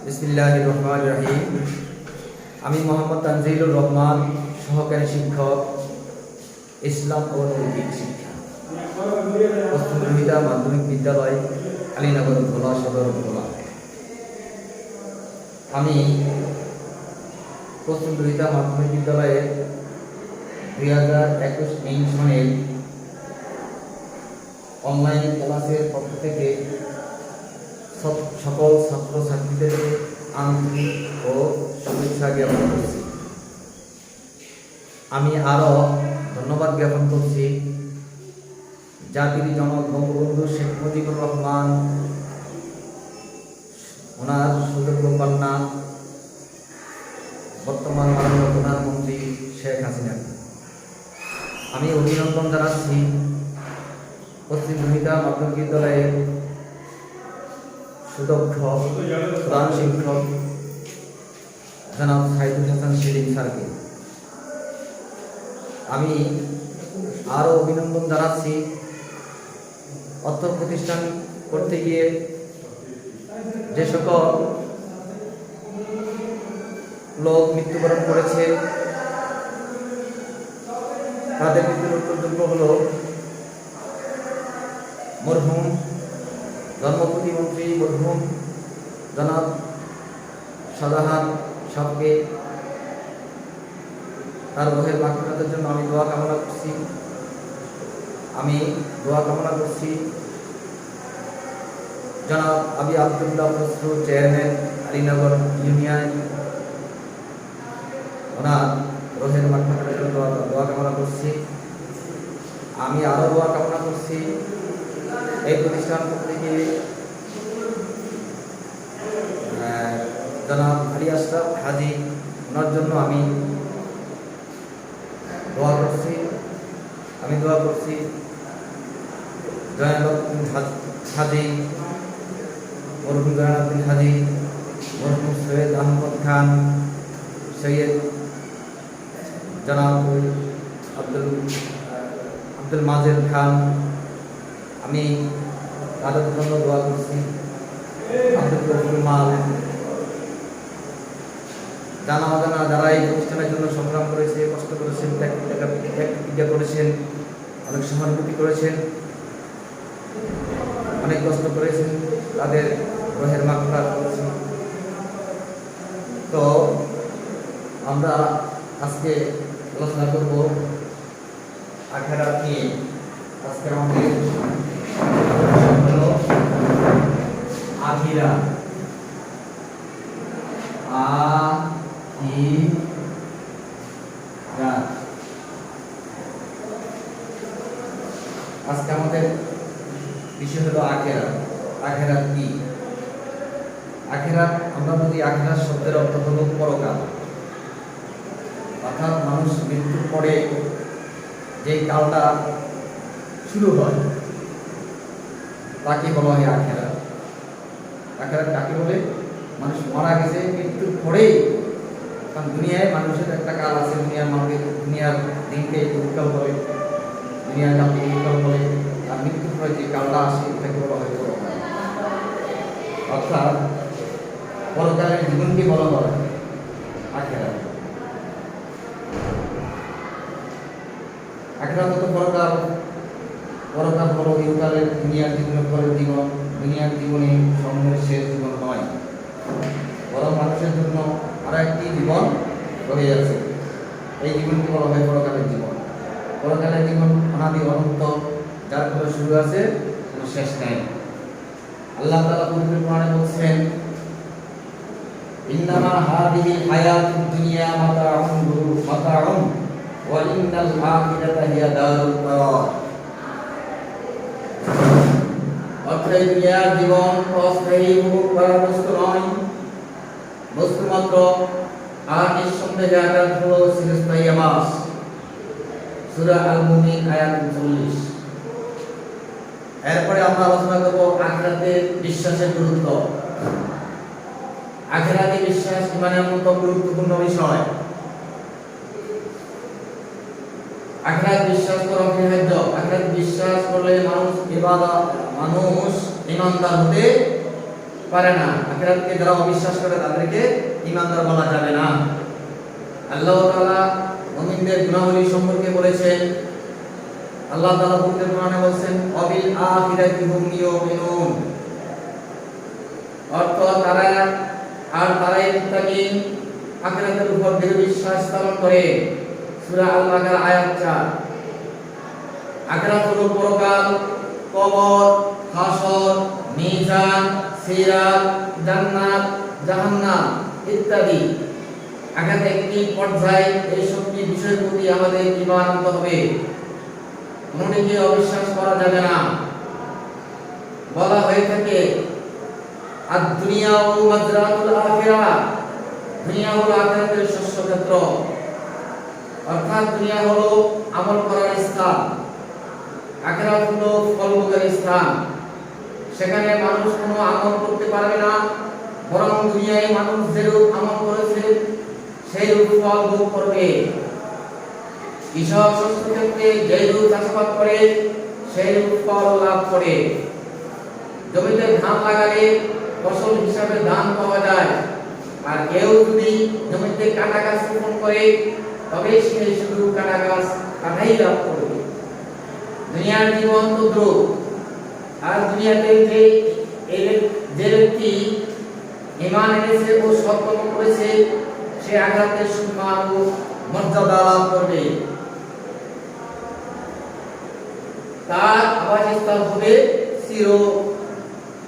বিসমিল্লাহির রহমানির রহিম। আমি মোহাম্মদ তানজিলুর রহমান, সহকারী শিক্ষক, ইসলাম ও নৈতিক শিক্ষা, পশ্চিম রহিদা মাধ্যমিক বিদ্যালয়, আলীনগর ভোলা, সদর ভোলা। আমি পশ্চিম রহিদা মাধ্যমিক বিদ্যালয়ের 2021 সনের অনলাইন ক্লাসের পক্ষ থেকে সকল ছাত্রছাত্রীদেরকে আন্তরিক ও শুভেচ্ছা জ্ঞাপন করছি। আমি আরও ধন্যবাদ জ্ঞাপন করছি জাতির জনক বঙ্গবন্ধু শেখ মুজিবুর রহমান, ওনার সুযোগ্য কন্যা বর্তমান মাননীয় প্রধানমন্ত্রী শেখ হাসিনা। আমি অভিনন্দন জানাচ্ছি পশ্চিম রহিদা মাধ্যমিক বিদ্যালয়ের সুদক্ষ প্রধান শিক্ষক জনাব সাইদুল হাসান সেলিম স্যারকে। আমি আরও অভিনন্দন জানাচ্ছি অর্থ প্রতিষ্ঠান করতে গিয়ে যে সকল লোক মৃত্যুবরণ করেছে তাদের মৃত্যুর উল্লেখযোগ্য হল মরহুম ধর্ম প্রতিমন্ত্রী মরহুম জনাব শাহজাহান সাহেবকে। তার রোহের মাগফিরাতের জন্য আমি দোয়া কামনা করছি। জনাব আবি আব্দুল্লাহ নসরুল চেয়ারম্যান, আলীনগর ইউনিয়ন, ওনার রোহের মাগফিরাতের জন্য দোয়া কামনা করছি। আমি আরও দোয়া কামনা করছি এই প্রতিষ্ঠান থেকে জনাব আলী আশরাফ হাজি, ওনার জন্য আমি দোয়া করছি। জয়নালউদ্দিন হাজি, মরহুম জয়নালউদ্দিন হাজি, মরহুম সৈয়দ আহমদ খান, সৈয়দ জনাব আব্দুল মাজেদ খান, আমি তাদের জন্য দোয়া করছি। আব্দুল রফিকুল মাল, জানা অজানা যারা এই প্রতিষ্ঠানের জন্য সংগ্রাম করেছে, কষ্ট করেছেন, ত্যাগ করেছেন, অনেক সহানুভূতি করেছেন, অনেক কষ্ট করেছেন, তাদের রোহের মাগফিরাত করেছেন। তো আমরা আজকে আলোচনা করব আখিরাত নিয়ে। আজকে আমাদের হলো আখিরাত। আজকে আমাদের বিষয় হলো আখিরাত। আখিরাত কি? আখিরাত, আমরা যদি আখিরাত শব্দের অর্থ হলো পরকাল, অর্থাৎ মানুষ মৃত্যুর পরে যে কালটা শুরু হয় তাকে বলা হয় আখিরাত। আখিরাত কাকে বলে? মানুষ মারা গেছে, মৃত্যুর পরেই, কারণ দুনিয়ায় মানুষের একটা কাল আছে, দুনিয়ার দিনকে উৎকাল বলে, দুনিয়ার কালকে উৎকাল বলে, আর মৃত্যুর পরে যে কালটা আসে তাকে বলা হয় পরকাল। অর্থাৎ পরকালের জীবনকে বলা হয় আখিরাত। আখিরাত তো পরকাল হলো ইহকালের দুনিয়ার জীবনের পরের জীবন। দুনিয়ার জীবনে সমূহের শেষ জীবন নয়, বরং মানুষের জন্য আরো একটি জীবন রয়ে আছে। এই জীবনকে বলা হয় পরকালের জীবন। পরকালের জীবন অনাদি অনন্ত, যার কোনো শুরু আছে, কোনো শেষ নেই। আল্লাহ তাআলা পবিত্র কোরআনে বলছেন, ইন্নামা হাদিহিল হায়াতুদ দুনিয়া মাতাউন ওয়া ইন্নাল আখিরাতা হিয়া দারুল করার। অর্থাৎ দুনিয়ার জীবন অস্থায়ী, উপভোগ করার বস্তু নয়, বস্তু মাত্র, আর নিঃসন্দেহে আখিরাত হলো চিরস্থায়ী আবাস। সূরা আল-মুমিন আয়াত 40। এরপরে আমরা আলোচনা করব আখিরাতের বিশ্বাসের গুরুত্ব। আখিরাতে বিশ্বাস ইমানের মতো গুরুত্বপূর্ণ বিষয়। আখিরাত বিশ্বাস করা অপরিহার্য। আখিরাত বিশ্বাস করলে মানুষ ইবাদত, মানুষ ইমানদার হতে পারে না। আখিরাতকে যারা অবিশ্বাস করে তাদেরকে ঈমানদার বলা যাবে না। আল্লাহ তাআলা মুমিনদের গুণাবলী সম্পর্কে বলেছেন। আল্লাহ তাআলা পবিত্র কোরআনে বলেছেন ওয়াবিল আখিরাতি হুম ইউমিনুন, অর্থ তারাই মুত্তাকিন, আখিরাতের উপর দৃঢ় বিশ্বাস স্থাপন করে। সূরা আল-বাকারা আয়াত 4। আখিরাত হলো পরকাল, কবর, হাসর, মিজান, সিরাত, জান্নাত, জাহান্নাম ইত্যাদি। আখিরাত একটি পর্যায়। এই সবটি বিষয়ের প্রতি আমাদের ঈমান আনতে হবে, কোনটিকে অবিশ্বাস করা যাবে না। বলা হয়ে থাকে আদ-দুনিয়া ওয়া মাজরাতুল আখিরাহ, দুনিয়া হলো আখিরাতের শস্যক্ষেত্র, অর্থাৎ দুনিয়া হলো আমল করার স্থান, আখিরাত হলো ফল ভোগের স্থান। সেখানে মানুষ কোনো আমল করতে পারবে না, বরং দুনিয়ায় মানুষ যেরূপ আমল করেছে সেইরূপ ফল ভোগ করবে। কৃষক শস্য ক্ষেত্রে যেরূপ চাষাবাদ করে সেইরূপ ফল লাভ করে। জমিতে ধান লাগালে ফসল হিসাবে ধান পাওয়া যায়, আর কেউ যদি জমিতে কাঁটা গাছ রোপণ করে তবে সে শুধু কাঁটা গাছ কাটাই লাভ করবে। দুনিয়ার জীবন দুর্লভ, আর দুনিয়াতে যে ব্যক্তি ঈমান এনেছে ও সৎকর্ম করেছে সে আখিরাতের সম্মান ও মর্যাদা লাভ করবে। তার আবাসস্থল হবে চির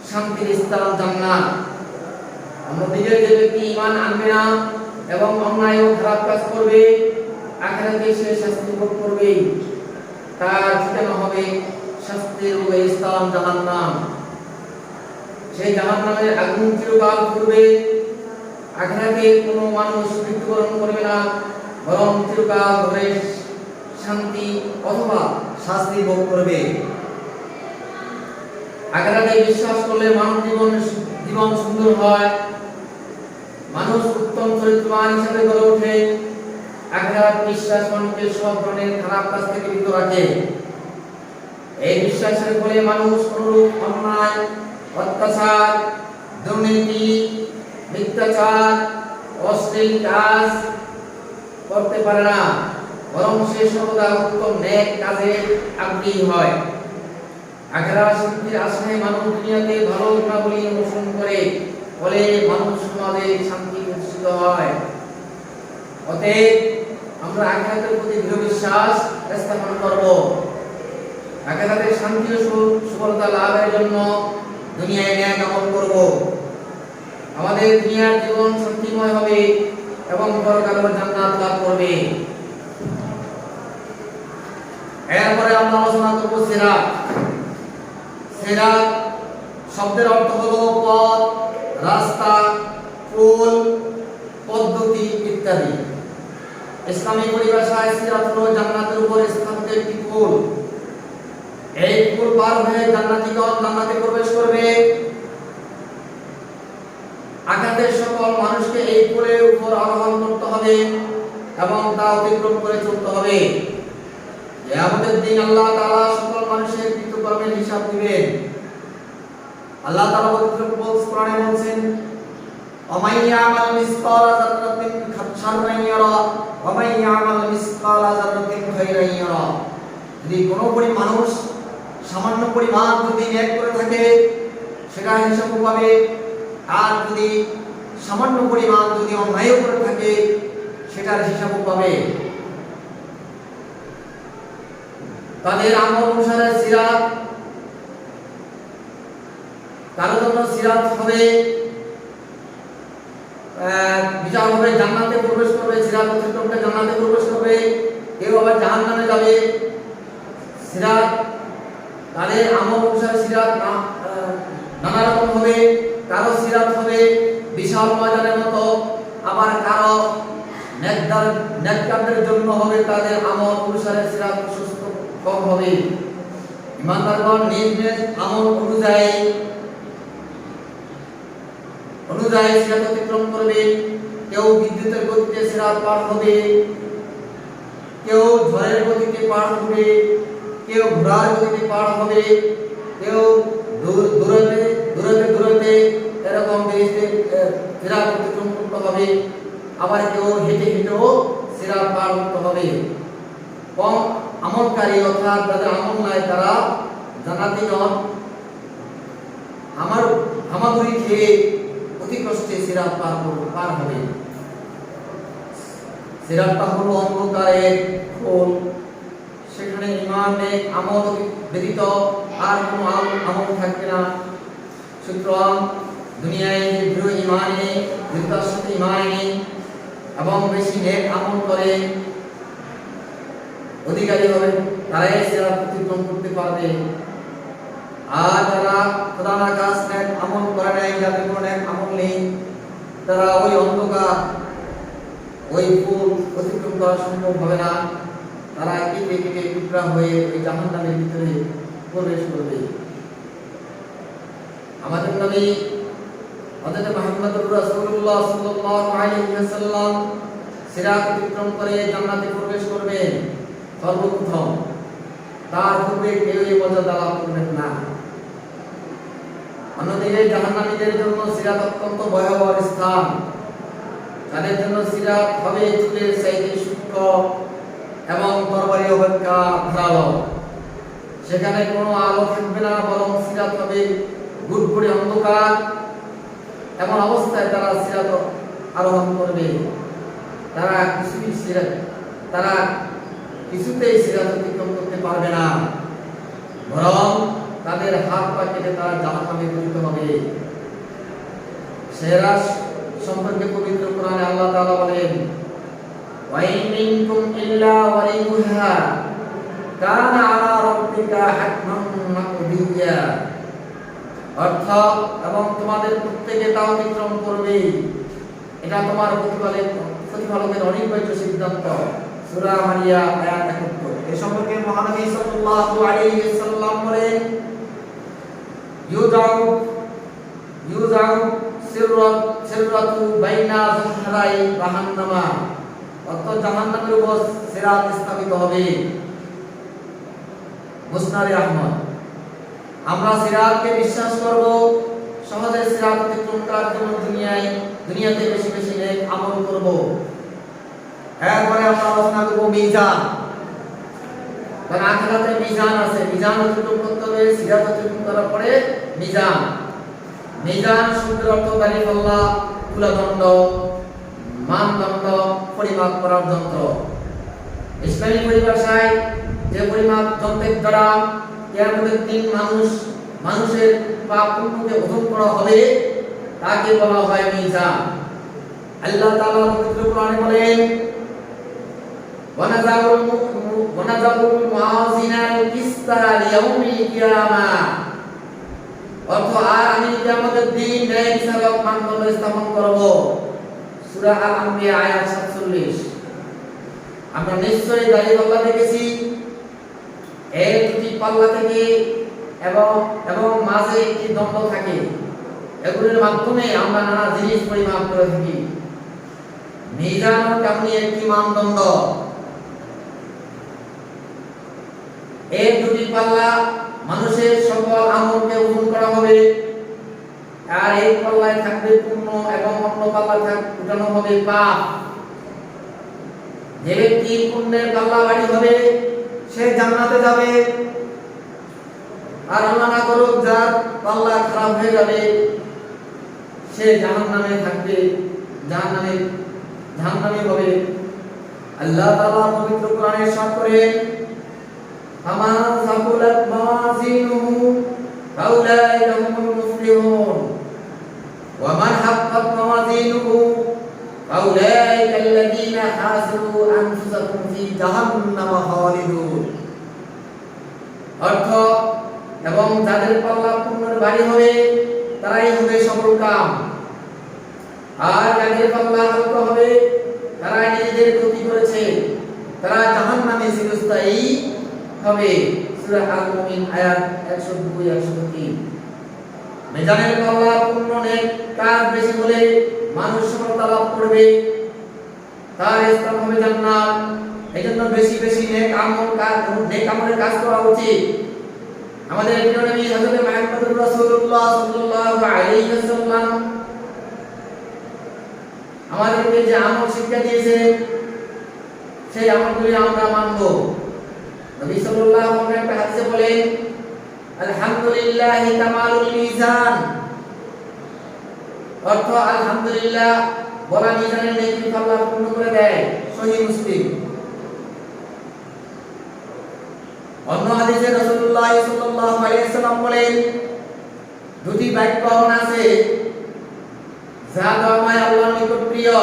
শান্তির স্থান জান্নাত। অন্যদিকে যে ব্যক্তি ঈমান আনবে না এবং অন্যায় ও খারাপ কাজ করবে আখিরাতে সে শাস্তি ভোগ করবে। তার ঠিকানা হবে শাস্তির স্থান জাহান্নাম। সেই জাহান্নামের আগুন চিরকাল পুড়বে। আখিরাতে কোনো মানুষ মৃত্যুবরণ করবে না, বরং চিরকাল ধরে শান্তি অথবা শাস্তি ভোগ করবে। আখিরাতে বিশ্বাস করলে মানব জীবন সুন্দর হয়, মানুষ উত্তম চরিত্রবান হিসেবে গড়ে ওঠে। আখিরাত বিশ্বাস মানুষকে সব ধরনের খারাপ কাজ থেকে বিরত রাখে। এই বিশ্বাসের ফলে মানুষ অনুরূপ অন্যায়, অত্যাচার, দুর্নীতি, মিথ্যাচার, অশ্লীল কাজ করতে পারে না, বরং সে সর্বদা উত্তম নেক কাজে আগ্রহী হয়। আখিরাত শান্তির আশায় মানুষ দুনিয়াতে ভালো গুণাবলী অনুসরণ করে, ফলে মানুষ সমাজে শান্তি প্রতিষ্ঠিত হয়। অতএব আমরা আখিরাতের প্রতি দৃঢ় বিশ্বাস স্থাপন করব। আখিরাতের শান্তি ও সফলতা লাভের জন্য দুনিয়ায় ন্যায় আমল করব। আমাদের দুনিয়ার জীবন শান্তিময় হবে এবং পরকালে জান্নাত লাভ করবে। এরপরে আমরা আলোচনা করব সিরাত। সিরাত শব্দের অর্থ হলো পথ, রাস্তা, পুল, পদ্ধতি ইত্যাদি। ইসলামী পরিভাষায় সিরাত হলো জান্নাতের উপর স্থাপিত একটি পুল। এই পুল পার হয়ে জান্নাতীগণ জান্নাতে প্রবেশ করবে। আখিরাতের সকল মানুষকে এই পুলের উপর আরোহণ করতে হবে এবং তা অতিক্রম করে চলতে হবে। কিয়ামতের দিন আল্লাহ তাআলা সকল মানুষের কৃতকর্মের হিসাব দিবেন। আল্লাহ তাআলা কোরআনে বলেন ওয়ামাই ইয়ামাল মিসকালা যাররাতিন শাররান ইয়ারা ওয়ামাই ইয়ামাল মিসকালা যাররাতিন খায়রান ইয়ারা। যদি কোনো মানুষ সামান্য পরিমাণ যদি নেক করে থাকে সেটা হিসাব পাবে, আর যদি সামান্য পরিমাণ যদি অন্যায় করে থাকে সেটার হিসাব পাবে। তাদের আমল অনুসারে সিরাত, কারো জন্য সিরাত হবে বিচার হবে, জান্নাতে প্রবেশ করবে, সিরাত অতিক্রম করে জান্নাতে প্রবেশ করবে। কেউ আবার জাহান্নামে যাবে। সিরাত তাদের আমল অনুসারে সিরাত নানা রকম হবে। কারো সিরাত হবে বিশাল ময়দানের মতো, আবার কারো নেককারদের জন্য হবে তাদের আমল অনুসারে সিরাত সুস্থ কম হবে। ইমানদারগণ নিজ নিজ আমল অনুযায়ী সিরাত অতিক্রম করবে। কেউ বিদ্যুতের গতিতে সিরাত পার হবে, কেউ ঝড়ের গতিতে পার হবে, কেউ ঘোড়ার গতিতে পার হবে, কেউ দূরতে সিরাত অতিক্রম করতে হবে, আবার কেউ হেঁটে হেঁটেও সিরাত পার করতে হবে। কম আমলকারী অর্থাৎ যাদের আমল নাই তারা জান্নাতি নন, আমার হামাগুড়ি খেয়ে অতি কষ্টে সিরাত পার হবে। সিরাতটা হলো অন্ধকারের খোল, সেখানে ঈমান নেক আমল ব্যতীত আর কোনো আমল থাকবে না। সুতরাং দুনিয়ায় যে দৃঢ় ঈমান এনে দৃঢ়তার সাথে ঈমান এনে এবং বেশি নেক আমল করে অধিকারী হবে, তারাই সিরাত অতিক্রম করতে পারবে। আর যারা খোদা না কাজ নেক আমল করে নাই, যাদের কোনো নেক আমল নেই, তারা ওই অন্ধকার ওই ফুল অতিক্রম করা সম্ভব হবে না। তারা কেটে কেটে টুকরা হয়ে ওই জাহান্নামের ভিতরে প্রবেশ করবে। আমাদের নবী হযরত মুহাম্মদুর রাসূলুল্লাহ সাল্লাল্লাহু আলাইহি ওয়াসাল্লাম সিরাত অতিক্রম করে জান্নাতে প্রবেশ করবেন সর্বপ্রথম। তার পূর্বে কেউ এই মর্যাদা লাভ করবেন না। অন্যদিকে জাহান্নামীদের জন্য সিরাত অত্যন্ত ভয়াবহ স্থান। তাদের জন্য সিরাত হবে চুলের চাইতে সূক্ষ্ম এবং তরবারি অপেক্ষা ধারালো। সেখানে কোনো আলো থাকবে না, বরং সিরাত হবে গুড়গুড়ে অন্ধকার। এমন অবস্থায় তারা সিরাত আরোহণ করবে, তারা কিছুতেই সিরাত অতিক্রম করতে পারবে না, বরং তাদের হাত পা কেটে তারা জাহান্নামে পতিত হবে। সিরাত সম্পর্কে পবিত্র কোরআনে আল্লাহ তাআলা বলেন, ওয়া ইন মিনকুম ইল্লা ওয়ারিদুহা কানা আলা রাব্বিকা হাতমান মাকদিয়া। অর্থাৎ এবং তোমাদের প্রত্যেকে তা অতিক্রম করবে, এটা তোমার প্রতিপালকের অনিবার্য সিদ্ধান্ত। সূরা মারিয়া আয়াত 71। এই সম্পর্কে মহানবী সাল্লাল্লাহু আলাইহি ওয়াসাল্লাম বলেন, ইউজাউ সিররাতু বাইনা যুহরাই জাহান্নামা। অর্থাৎ জাহান্নামের উপর সিরাত স্থাপিত হবে। মুসনাদ আহমদ। আমরা সিরাতকে বিশ্বাস করব, সহজে সিরাত অতিক্রম করার জন্য দুনিয়াতে বেশি বেশি নেক আমল করব। এরপরে আমরা আলোচনা করব মিজান। কারণ আখিরাতে মিজান আছে, মিজান অতিক্রম করতে হবে। সিরাত অতিক্রম করার পরে মিজান। মিজান শব্দের অর্থ কালিফাল্লাহ, তুলাদণ্ড, মানদণ্ড, পরিমাপ করার যন্ত্র। ইসলামী পরিভাষায় যে পরিমাপ যন্ত্রের দ্বারা কিয়ামতের দিন মানুষের পাপ পুণ্যকে ওজন করা হবে তাকে বলা হয় মিজান। আল্লাহ তাআলা পবিত্র কোরআনে বলেন, ওয়ানাযাবুল মুআযিনাল কিসতা লিয়াউমিল কিয়ামাহ। অর্থ আর আমি কিয়ামতের দিন ন্যায় বিচারক মানদণ্ড স্থাপন করব। সূরা আল-আনবিয়া আয়াত 47। আমরা নিশ্চয়ই দাঁড়িপাল্লা দেখেছি, এর দুটি পাল্লা থেকে এবং মাঝে একটি দণ্ড থাকে। এগুলোর মাধ্যমে আমরা নানা জিনিস পরিমাপ করে থাকি। মিজান তেমনি একটি মানদণ্ড। এর দুটি পাল্লা মানুষের সকল আমলকে ওজন করা হবে। আর এক পাল্লায় থাকবে পুণ্য এবং অন্য পাল্লায় উঠানো হবে পাপ। যে ব্যক্তি পুণ্যের পাল্লা ভারী হবে সে জান্নাতে যাবে, আর আল্লাহ না করুক যার পাল্লা খারাপ হয়ে যাবে সে জাহান্নামে থাকবে, জাহান্নামে হবে। আল্লাহ তাআলা পবিত্র কোরআনে ইরশাদ করেন, ফামান সাকুলাত মাওয়াজিনুহু ফাউলাইকা হুমুল মুফলিহুন ওয়া মান হাক্কাত মাওয়াজিনুহু ফাউলাইকা আল্লাযীনা হাসিবু আনফুসাহুম ফি জাহান্নাম খালিদুন। অর্থ এবং যাদের পাল্লা পুণ্যের ভারী হবে তারাই হবে সফলকাম, আর যাদের পাল্লা হালকা হবে তারা নিজেদের ক্ষতি করেছে, তারা জাহান্নামে চিরস্থায়ী হবে। সূরা আল-মুমিন আয়াত 102-103। মিজানের পাল্লা পুণ্য নেক কাজ বেশি হলে মানুষ সফলতা লাভ করবে, তার স্থান হবে জান্নাত। এজন্য বেশি বেশি নেক আমলের কাজ করা উচিত। আমাদের প্রিয় নবী হযরত মুহাম্মদুর রাসূলুল্লাহ সাল্লাল্লাহু আলাইহি ওয়াসাল্লাম আমাদেরকে যে আমল শিক্ষা দিয়েছে সেই আমলগুলি আমরা মানব। নবী সাল্লাল্লাহু আলাইহি ওয়াসাল্লাম একটা হাদিসে বলেন, আলহামদুলিল্লাহি তামালুল মিজান, অর্থ আলহামদুলিল্লাহ বলা মিজানের নেকি আল্লাহ পূর্ণ করে দেয়। সহিহ মুসলিম। অন্য হাদিসে রাসূলুল্লাহ সাল্লাল্লাহু আলাইহি ওয়াসাল্লাম বলেন, দুটি বাক্য আছে যা আমায় আল্লাহর নিকট প্রিয়,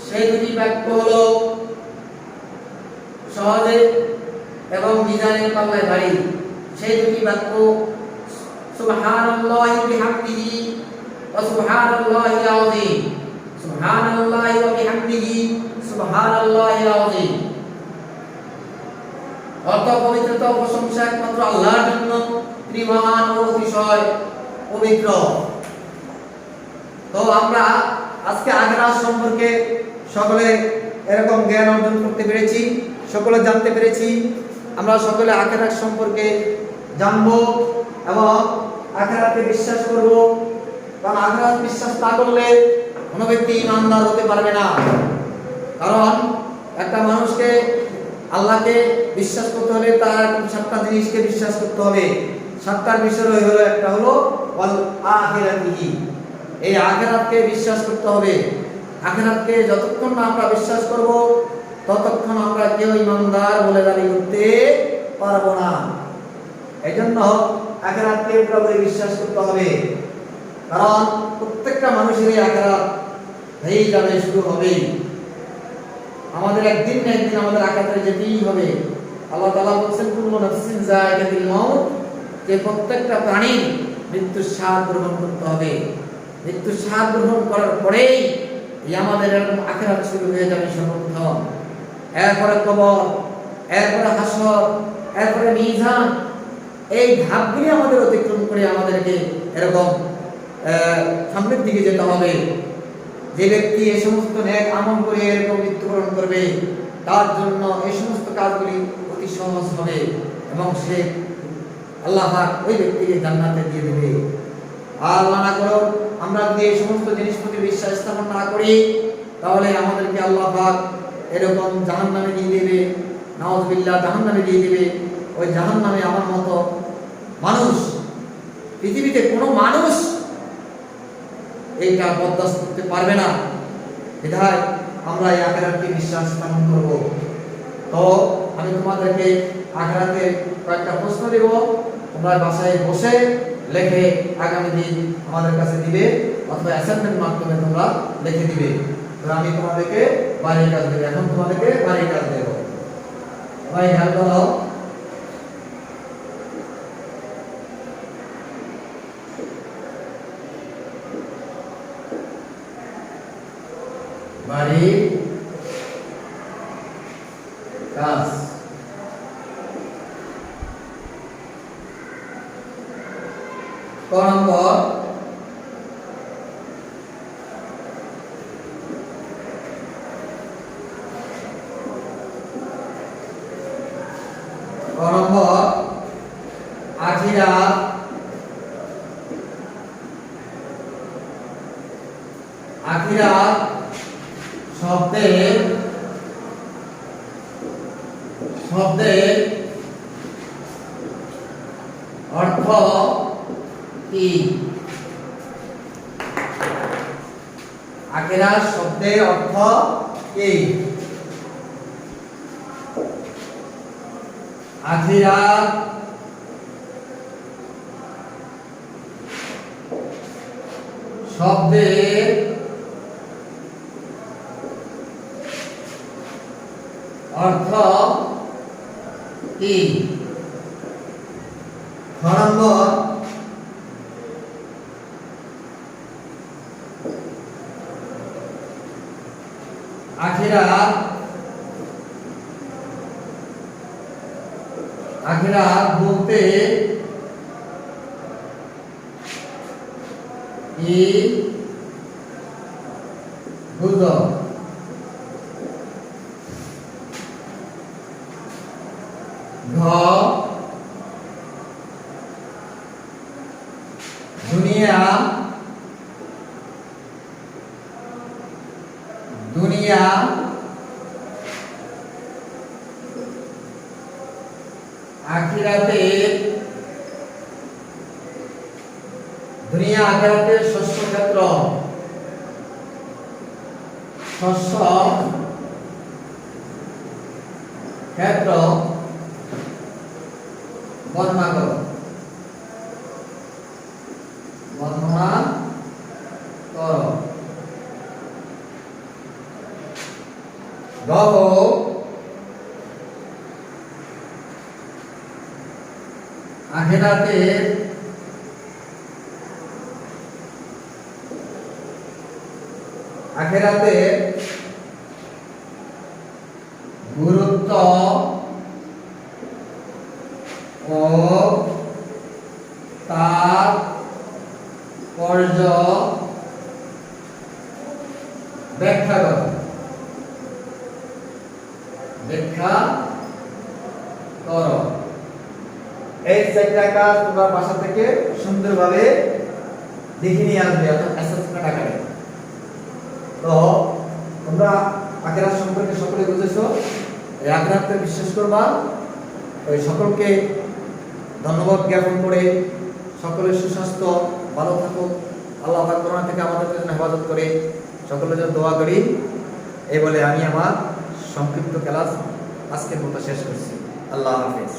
সেই দুটি বাক্য হলো সহজে এবং মিজানের পাল্লায় ভারী। সেই দুটি বাক্য সুবহানাল্লাহি বিহামদিহি ওয়া সুবহানাল্লাহিল আযীম, সুবহানাল্লাহি ওয়া বিহামদিহি সুবহানাল্লাহিল আযীম। অর্থ পবিত্রতা ও প্রশংসা একমাত্র আল্লাহর জন্য, তিনি মহান ও অতিশয় পবিত্র। তো আমরা আজকে আখিরাত সম্পর্কে সকলে এরকম জ্ঞান অর্জন করতে পেরেছি, সকলে জানতে পেরেছি। আমরা সকলে আখিরাত সম্পর্কে জানবো এবং আখিরাতে বিশ্বাস করব। কারণ আখিরাত বিশ্বাস না করলে কোনো ব্যক্তি ঈমানদার হতে পারবে না। কারণ একটা মানুষকে আল্লাহকে বিশ্বাস করতে হলে তার সাতটা জিনিসকে বিশ্বাস করতে হবে। সাতটার বিষয় হলো একটা হলো ওয়াল আখিরাতিহি, এই আখিরাতকে বিশ্বাস করতে হবে। আখিরাতকে যতক্ষণ না আমরা বিশ্বাস করব ততক্ষণ আমরা কেউ ঈমানদার বলে দাবি করতে পারবো না। এজন্য আখিরাতকে পুরোপুরি বিশ্বাস করতে হবে। কারণ প্রত্যেকটা মানুষেরই আখিরাত হয়ে যাবে, শুরু হবে। আমাদের একদিন না একদিন আমাদের আখিরাতে যেতেই হবে। আল্লাহ তাআলা বলেন, কুল্লু নাফসিন যায়িকাতুল মাউত, যে প্রত্যেকটা প্রাণীর মৃত্যুর স্বাদ গ্রহণ করতে হবে। মৃত্যুর স্বাদ গ্রহণ করার পরেই আমাদের এরকম আখিরাত শুরু হয়ে যাবে সর্বপ্রথম। এরপরে কবর, এরপরে হাসর, এরপরে মিজান। এই ধাপগুলি আমাদের অতিক্রম করে আমাদেরকে এরকম সামনের দিকে যেতে হবে। যে ব্যক্তি এই সমস্ত নেক আমল করে এরকম মৃত্যুবরণ করবে তার জন্য এই সমস্ত কাজগুলি অতি সহজ হবে এবং সে আল্লাহ পাক ওই ব্যক্তিকে জান্নাতে দিয়ে দেবে। আর আল্লাহ না করো আমরা যদি এই সমস্ত জিনিস প্রতি বিশ্বাস স্থাপন না করি তাহলে আমাদেরকে আল্লাহ পাক এরকম জাহান্নামে দিয়ে দেবে। নাউযুবিল্লাহ, জাহান্নামে দিয়ে দেবে। ওই জাহান্নামে আমার মতো মানুষ, পৃথিবীতে কোনো মানুষ এইটা বরদাস্ত করতে পারবে না। বিধায় আমরা এই আখিরাতকে বিশ্বাস স্থাপন করব। তো আমি তোমাদেরকে আখিরাতে কয়েকটা প্রশ্ন দেব, তোমরা বাসায় বসে লিখে আগামী দিন আমাদের কাছে দিবে অথবা অ্যাসাইনমেন্ট মাধ্যমে তোমরা লিখে দিবে। তো আমি তোমাদেরকে বাড়ির কাজ দেব। এখন তোমাদেরকে বাড়ির কাজ দেব। ভাই খেয়াল করো, বাড়ির কাজ। ক নম্বর, আখিরাত আখিরাত শব্দের অর্থ কি? আখিরাত শব্দের অর্থ কি? আখিরাত শব্দের অর্থ কি? নম্বর, আখিরাত বলতে কি বুঝো? ঘ, দুনিয়া দুনিয়া আখিরাতের শস্য ক্ষেত্র বর্ণনা করো। গ্রহ আখিরাতে গুরুত্ব ও তাৎপর্য ব্যাখ্যা করো। এই চারটা কাজ তোমরা বাসা থেকে সুন্দরভাবে লিখে নিয়ে আসবে, অর্থাৎ অ্যাসেসমেন্ট আকারে। তো তোমরা আখিরাত সম্পর্কে সকলে বুঝেছো, এই আখিরাতে বিশ্বাস করবা। ওই সকলকে ধন্যবাদ জ্ঞাপন করে সকলের সুস্বাস্থ্য, ভালো থাকুক, আল্লাহ পাক করোনা থেকে আমাদের জন্য হেফাজত করে সকলের জন্য দোয়া করি। এই বলে আমি আমার সংক্ষিপ্ত ক্লাস আজকের মতো শেষ করছি। আল্লাহ হাফেজ।